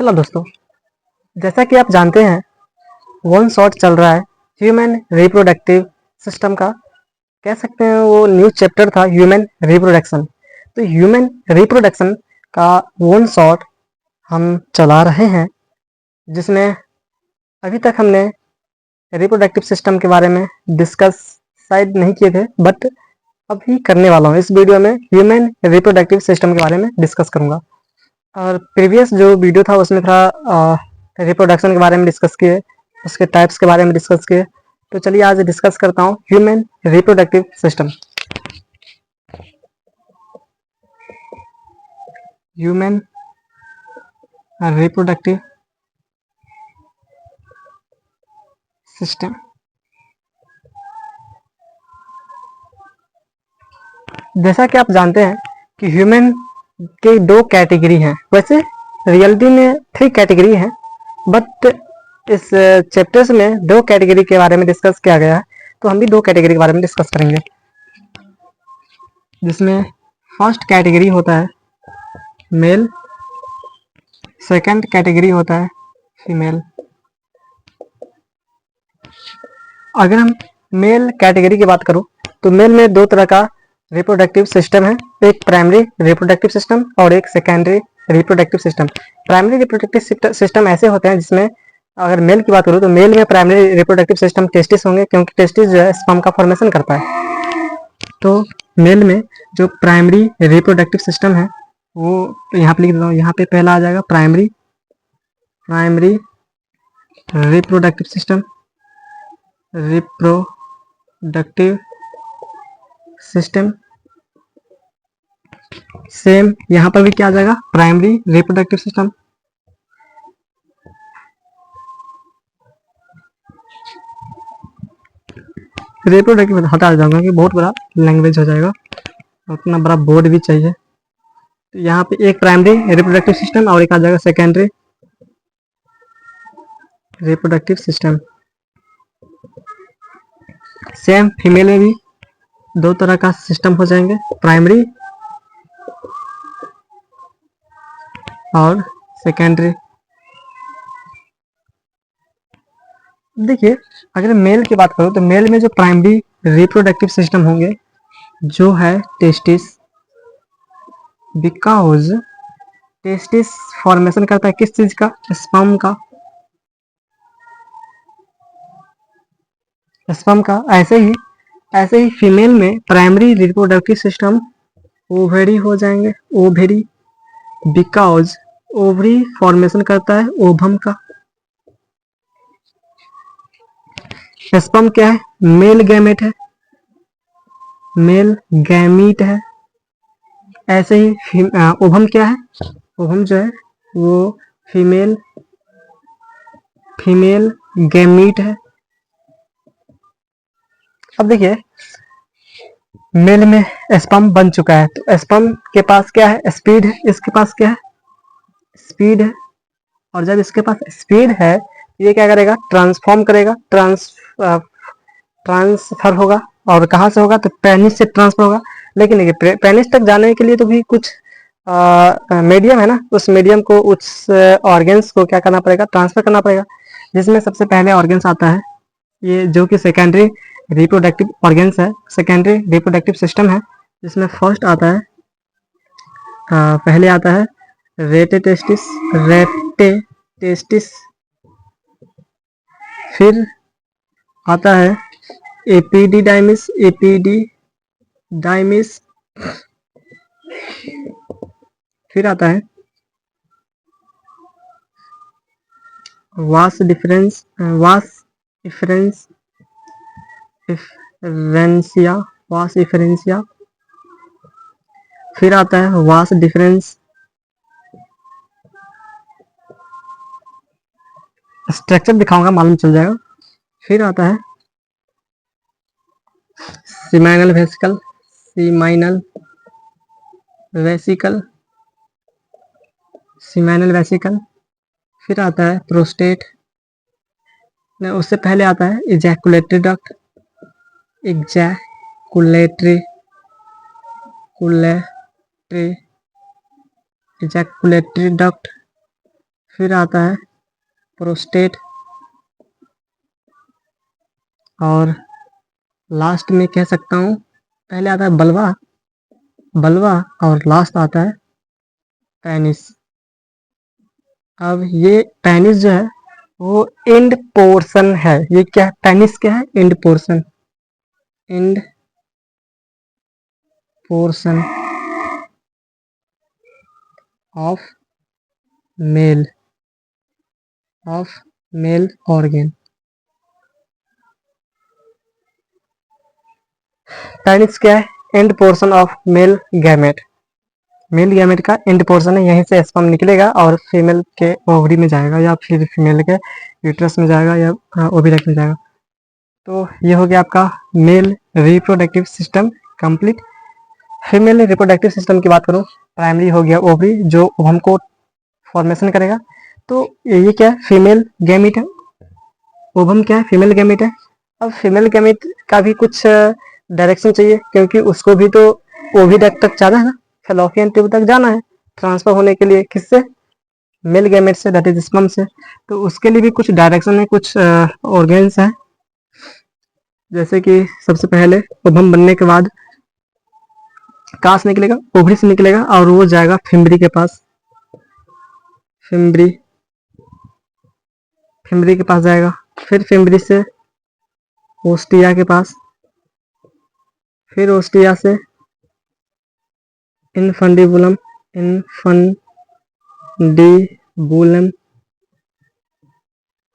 Hello दोस्तों, जैसा कि आप जानते हैं वन शॉट चल रहा है ह्यूमन रिप्रोडक्टिव सिस्टम का। कह सकते हैं वो न्यू चैप्टर था ह्यूमन रिप्रोडक्शन। तो ह्यूमन रिप्रोडक्शन का वन शॉट हम चला रहे हैं, जिसमें अभी तक हमने रिप्रोडक्टिव सिस्टम के बारे में डिस्कस शायद नहीं किए थे, बट अभी करने वाला हूँ। इस वीडियो में ह्यूमन रिप्रोडक्टिव सिस्टम के बारे में डिस्कस करूँगा। और प्रीवियस जो वीडियो था उसमें थोड़ा रिप्रोडक्शन के बारे में डिस्कस किए, उसके टाइप्स के बारे में डिस्कस किए। तो चलिए आज डिस्कस करता हूँ human reproductive system. Human reproductive system. जैसा कि आप जानते हैं कि ह्यूमन के दो कैटेगरी हैं। वैसे रियलिटी में 3 कैटेगरी हैं, बट इस चैप्टर्स में 2 कैटेगरी के बारे में डिस्कस किया गया है। तो हम भी 2 कैटेगरी के बारे में डिस्कस करेंगे, जिसमें फर्स्ट कैटेगरी होता है मेल, सेकंड कैटेगरी होता है फीमेल। अगर हम मेल कैटेगरी की बात करूं तो मेल में 2 तरह का रिप्रोडक्टिव सिस्टम है, एक प्राइमरी रिप्रोडक्टिव सिस्टम और एक secondary reproductive system. Primary reproductive system ऐसे होते हैं जिसमें अगर मेल की बात करूं तो मेल में प्राइमरी रिप्रोडक्टिव सिस्टम टेस्टिस होंगे, क्योंकि टेस्टिस जो है स्पर्म का फॉर्मेशन करता है। तो मेल में जो प्राइमरी रिप्रोडक्टिव सिस्टम है वो यहाँ पे लिख देता हूँ। यहाँ पे पहला आ जाएगा primary reproductive system. Reproductive system same यहाँ पर भी क्या आ जाएगा, प्राइमरी रिप्रोडक्टिव सिस्टम। रिप्रोडक्टिव हटा जाऊंगा कि बहुत बड़ा लैंग्वेज हो जाएगा, उतना बड़ा बोर्ड भी चाहिए। तो यहाँ पे एक प्राइमरी रिप्रोडक्टिव सिस्टम और एक आ जाएगा secondary reproductive system. Same female में भी 2 तरह का सिस्टम हो जाएंगे, प्राइमरी और सेकेंडरी। देखिए, अगर मेल की बात करो तो मेल में जो प्राइमरी रिप्रोडक्टिव सिस्टम होंगे जो है टेस्टिस, बिकॉज टेस्टिस फॉर्मेशन करता है किस चीज का, स्पर्म का। स्पर्म का ऐसे ही फीमेल में प्राइमरी रिप्रोडक्टिव सिस्टम ओवरी हो जाएंगे, ओवरी, बिकॉज ओवरी फॉर्मेशन करता है ओवम का। स्पर्म क्या है, मेल गैमेट है, मेल गैमीट है। ऐसे ही ओवम क्या है, ओवम जो है वो फीमेल गैमीट है। अब देखिए, मेल में स्पर्म बन चुका है तो स्पर्म के पास क्या है, स्पीड है। इसके पास क्या है, स्पीड है। और जब इसके पास स्पीड है ये क्या करेगा, ट्रांसफॉर्म करेगा, ट्रांसफर होगा। और कहाँ से होगा, तो पेनिस से ट्रांसफर होगा। लेकिन देखिए, पेनिस तक जाने के लिए तो भी कुछ मीडियम है ना, उस मीडियम को उस ऑर्गेन्स को क्या करना पड़ेगा, ट्रांसफर करना पड़ेगा। जिसमें सबसे पहले ऑर्गेन्स आता है ये, जो कि सेकेंडरी रिप्रोडक्टिव ऑर्गेन्स है, सेकेंडरी रिप्रोडक्टिव सिस्टम है। जिसमें फर्स्ट आता है पहले आता है रेटे टेस्टिस, फिर आता है एपीडीडाइमिस, फिर आता है वास इफरेंसिया, फिर आता है वास डिफरेंस, स्ट्रक्चर दिखाऊंगा मालूम चल जाएगा। फिर आता है सीमाइनल वेसिकल, फिर आता है प्रोस्टेट, उससे पहले आता है इजैकुलेटरी डक्ट, फिर आता है प्रोस्टेट, और लास्ट में कह सकता हूँ पहले आता है बल्वा और लास्ट आता है पेनिस। अब ये पेनिस जो है वो एंड पोर्शन है। ये क्या है? पेनिस क्या है? End portion, end portion of male, of male organ. Penis क्या है? End portion of male gamete. Male gamete का एंड पोर्शन है, यहीं से स्पर्म निकलेगा और फीमेल के ओवरी में जाएगा या फिर फीमेल के यूट्रस में जाएगा या ओविडक्ट में जाएगा। तो ये हो गया आपका male reproductive system complete. Female reproductive system की बात करूँ, प्राइमरी हो गया ओवरी जो ओवम को फॉर्मेशन करेगा। तो ये क्या है? फीमेल गैमिट है। ओवम क्या है? फीमेल गैमिट है। अब फीमेल गैमिट का भी कुछ डायरेक्शन चाहिए, क्योंकि उसको भी तो ओविडक्ट तक जाना है ना, फैलोपियन ट्यूब तक जाना है ट्रांसफर होने के लिए। किससे? मेल गैमेट से, दैट इज स्पर्म से। तो उसके लिए भी कुछ डायरेक्शन है, कुछ ऑर्गेन्स हैं। जैसे कि सबसे पहले ओवम बनने के बाद कहाँ से निकलेगा? ओवरी से निकलेगा और वो जाएगा फिम्बरी के पास। फिम्बरी, फिम्बरी के पास जाएगा। फिर फिम्बरी से ओस्टिया के पास, फिर ओस्टिया से इनफंडिबुलम, इनफंडिबुलम,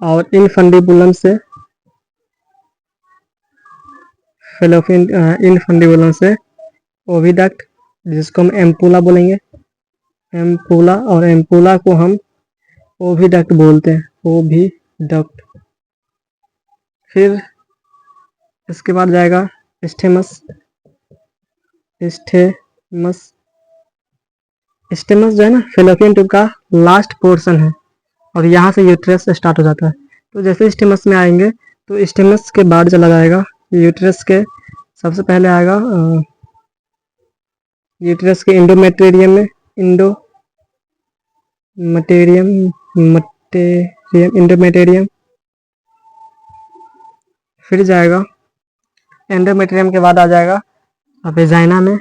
और इनफंडिबुलम से फेलोपियन, इनफंडिबुलम से ओविडक्ट, जिसको हम एम्पुला बोलेंगे, एम्पुला, और एम्पुला को हम ओविडक्ट बोलते हैं, ओविडक्ट। फिर इसके बाद जाएगा स्टेमस, स्टेमस, स्टेमस जो है ना फेलोपियन ट्यूब का लास्ट पोर्शन है, और यहाँ से यूट्रस स्टार्ट हो जाता है। तो जैसे स्टेमस में आएंगे तो स्टेमस के बाद चला जाएगा यूट्रस के, सबसे पहले आएगा यूट्रस के इंडोमेटेरियम में, इंडोमेटेरियम। फिर जाएगा एंडोमेटेरियम के बाद आ जाएगा वेजाइना में,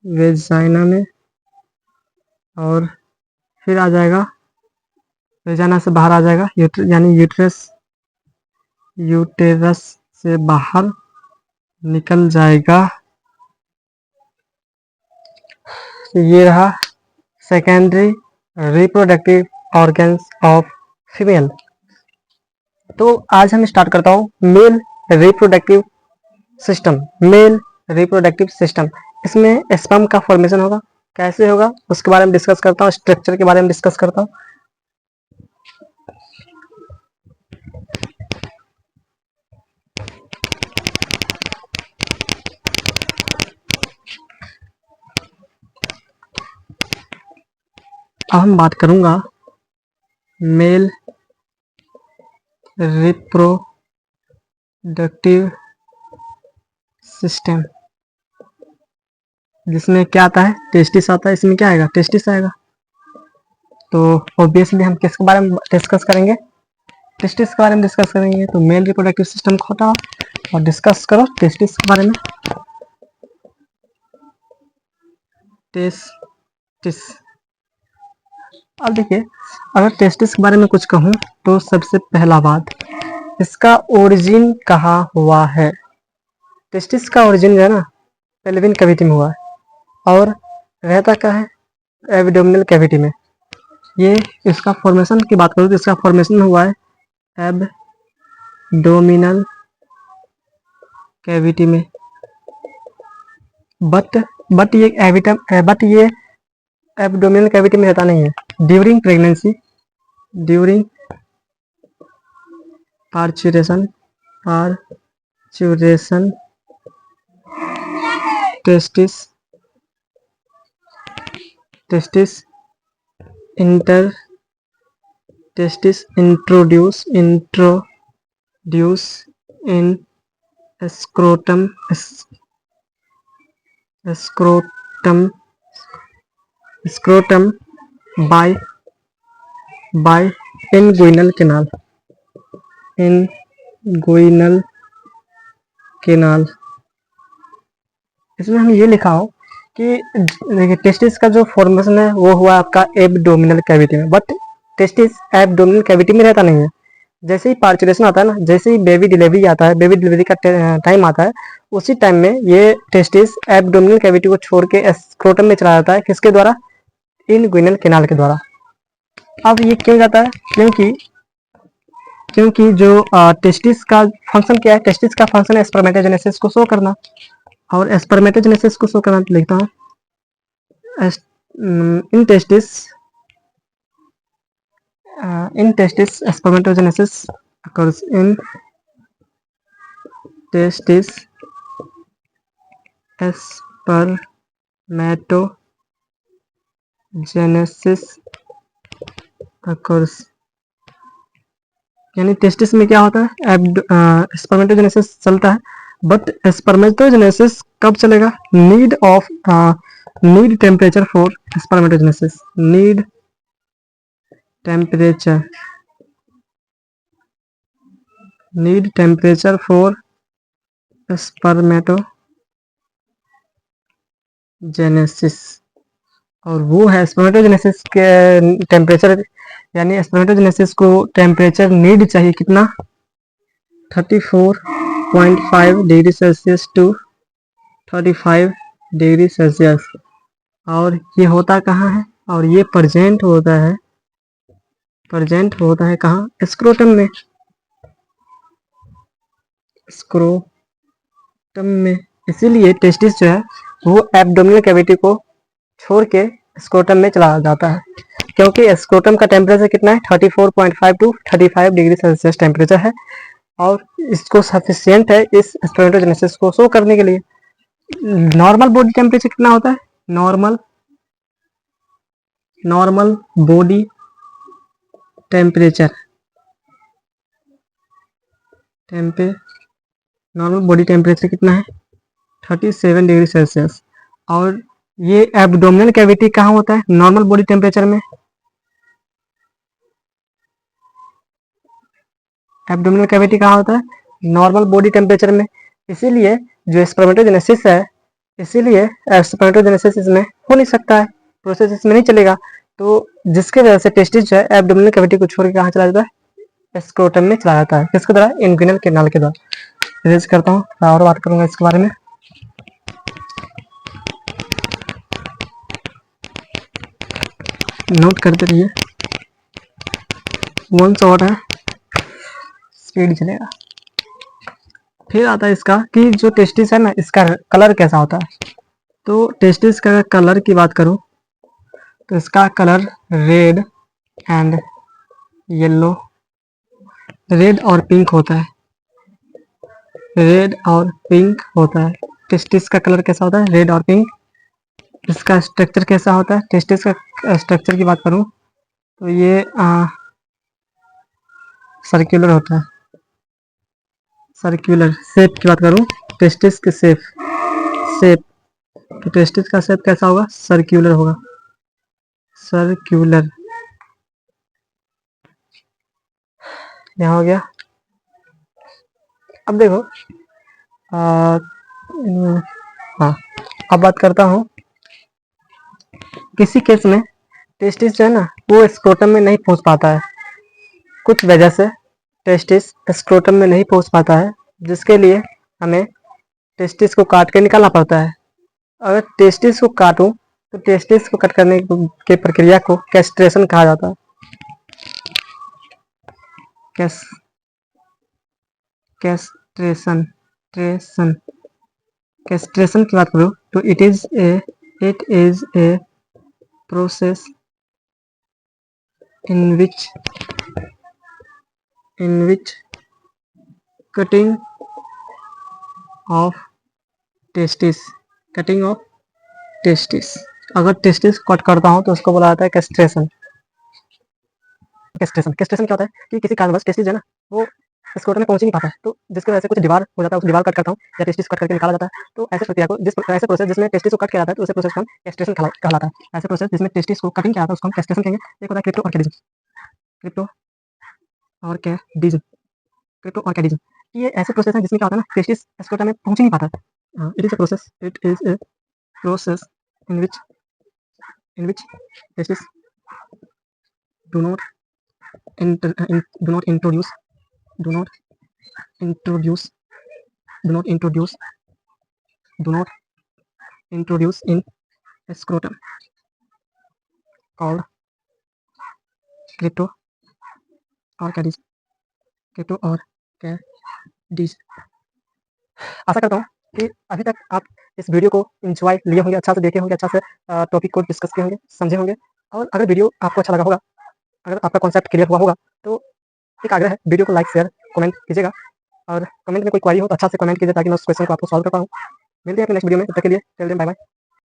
वेजाइना में, और फिर आ जाएगा वेजाइना से बाहर आ जाएगा यानी यूट्रस, यूटेरस से बाहर निकल जाएगा। तो ये रहा secondary reproductive organs of female. तो आज हम स्टार्ट करता हूँ male reproductive system. Male reproductive system, इसमें स्पर्म का फॉर्मेशन होगा, कैसे होगा उसके बारे में डिस्कस करता हूँ, स्ट्रक्चर के बारे में डिस्कस करता हूँ। अब हम बात करूंगा मेल रिप्रोडक्टिव सिस्टम, जिसमें क्या आता है? टेस्टिस आता है। इसमें क्या आएगा? टेस्टिस आएगा। तो ऑब्वियसली हम किसके बारे में डिस्कस करेंगे? टेस्टिस के बारे में डिस्कस करेंगे। तो मेल रिप्रोडक्टिव सिस्टम को हटाओ और डिस्कस करो टेस्टिस के बारे में। टेस्टिस, अब देखिए, अगर टेस्टिस के बारे में कुछ कहूँ तो सबसे पहला बात, इसका ओरिजिन कहाँ हुआ है? टेस्टिस का ओरिजिन जो है ना पेल्विन कैविटी में हुआ है, और रहता क्या है? एब्डोमिनल कैविटी में। ये इसका फॉर्मेशन की बात करूँ तो इसका फॉर्मेशन हुआ है एब्डोमिनल कैविटी में। बट ये एब्डोमिनल कैविटी में रहता नहीं है। During pregnancy, during parturition, testis introduce in scrotum by by inguinal canal, inguinal canal. इसमें हम ये लिखा हो कि देखिए टेस्टिस का जो फॉर्मेशन है वो हुआ आपका एब्डोमिनल कैविटी में, बट टेस्टिस एब्डोमिनल कैविटी में रहता नहीं है। जैसे ही पार्चुलेशन आता है ना, जैसे ही बेबी डिलीवरी आता है, बेबी डिलीवरी का टाइम आता है, उसी टाइम में ये टेस्टिस एब्डोमिनल कैविटी को छोड़ के स्क्रोटम में चला जाता है। किसके द्वारा? इनगुइनल केनाल के द्वारा। अब ये क्यों जाता है? क्योंकि जो टेस्टिस का फंक्शन क्या है? टेस्टिस का फंक्शन है स्पर्मेटोजेनेसिस को शो करना, और स्पर्मेटोजेनेसिस को शो करना तो लिखता हूँ इन testis spermatogenesis occurs in testis spermatogenesis occurs, यानी टेस्टिस में क्या होता है? स्पर्मेटोजेनेसिस चलता है, बट स्पर्मेटोजेनेसिस कब चलेगा? Need temperature for spermatogenesis, need temperature for spermatogenesis, और वो है स्पर्मेटोजेनेसिस के टेम्परेचर, यानी स्पर्मेटोजेनेसिस को टेम्परेचर नीड चाहिए कितना? 34.5 degree Celsius to 35 degree Celsius. और ये होता कहाँ है? और ये प्रेजेंट होता है कहाँ? स्क्रोटम में, स्क्रोटम में। इसीलिए टेस्टिस जो है वो एब्डोमिनल कैविटी को छोड़ के स्क्रोटम में चला जाता है, क्योंकि स्क्रोटम का टेम्परेचर कितना है? 34.5 टू 35 डिग्री सेल्सियस टेम्परेचर है, और इसको सफिशियंट है इस स्पर्मेटोजेनेसिस को शो करने के लिए। नॉर्मल बॉडी टेम्परेचर कितना होता है? नॉर्मल बॉडी टेम्परेचर कितना है? 37 डिग्री सेल्सियस। और ये एब्डोमिनल कैविटी कहाँ होता है नॉर्मल बॉडी टेम्परेचर में? एब्डोमिनल कैविटी कहाँ होता है? नॉर्मल बॉडी टेम्परेचर में। इसीलिए जो स्पर्मेटोजेनेसिस है, इसीलिए स्पर्मेटोजेनेसिस इसमें हो नहीं सकता है, प्रोसेस इसमें नहीं चलेगा। तो जिसके वजह से टेस्टिस जो है एब्डोमिनल कैविटी को छोड़ के कहाँ चला जाता है? स्क्रोटम में चला जाता है। किसके द्वारा? इनगुइनल केनाल के द्वारा। इरेज करता हूँ, और बात करूंगा इसके बारे में। नोट करते रहिए, वन शॉट है, स्पीड चलेगा। फिर आता है इसका कि जो टेस्टिस है ना, इसका कलर कैसा होता है? तो टेस्टिस का कलर की बात करूं तो इसका colour red and yellow, red और पिंक होता है, रेड और पिंक होता है। टेस्टिस का कलर कैसा होता है? रेड और पिंक। इसका स्ट्रक्चर कैसा होता है? टेस्टिस का स्ट्रक्चर की बात करूं तो ये सर्कुलर होता है, सर्कुलर। शेप की बात करूं, टेस्टिस के शेप तो टेस्टिस का शेप कैसा होगा? सर्कुलर होगा, सर्कुलर। यहाँ हो गया। अब देखो हाँ, अब बात करता हूँ किसी केस में टेस्टिस जो है ना वो स्क्रोटम में नहीं पहुंच पाता है, कुछ वजह से टेस्टिस स्क्रोटम में नहीं पहुंच पाता है, जिसके लिए हमें टेस्टिस को काट के निकालना पड़ता है। अगर टेस्टिस को काटूं तो टेस्टिस को कट करने की प्रक्रिया को कैस्ट्रेशन कहा जाता है। कैस्ट्रेशन की बात करूं तो it is a process in which cutting of testis, अगर टेस्टिस कट करता हूं तो उसको बोला जाता है कैस्ट्रेशन। कैस्ट्रेशन क्या होता है कि किसी कारणवश टेस्टिस है ना वो स्क्रोटम में पहुंच ही नहीं पाता है, तो जिसकी वजह से कुछ दीवार हो जाता है, उस दीवार कट करता हूँ या टेस्टिस कट करके निकाला जाता है। तो ऐसे प्रक्रिया को ऐसे प्रोसेस जिसमें टेस्टिस को कट किया जाता है तो उसे प्रोसेस का कैस्ट्रेशन कहलाता है। ऐसे प्रोसेस जिसमें टेस्टिस को कटिंग किया जाता है उसको हम कैस्ट्रेशन कहेंगे। एक होता है क्रिप्टो ऑर्किडिज्म। क्रिप्टो और कैडिज्म, क्रिप्टो और कैडिज्म, ये ऐसे प्रोसेस हैं जिसमें क्या होता है ना, प्रेस्टिज एस्क्रोटा में पहुंच ही नहीं पाता। It is a process in which prestige do not do not introduce do not introduce do not introduce do not introduce in scrotum called crypto और कैडिज, क्रिप्टो और कैडिज। आशा करता हूँ कि अभी तक आप इस वीडियो को एंजॉय लिए होंगे, अच्छा से देखे होंगे, अच्छा से टॉपिक को डिस्कस किए होंगे, समझे होंगे। और अगर वीडियो आपको अच्छा लगा होगा, अगर आपका कॉन्सेप्ट क्लियर हुआ होगा, तो एक आग्रह है, वीडियो को लाइक शेयर कमेंट कीजिएगा। और कमेंट में कोई क्वेरी हो तो अच्छा से कमेंट कीजिए ताकि मैं उस क्वेश्चन को आपको सॉल्व कर पाऊँ। मिलते हैं अपने नेक्स्ट वीडियो में, तब तक के लिए टिल देन बाय बाय।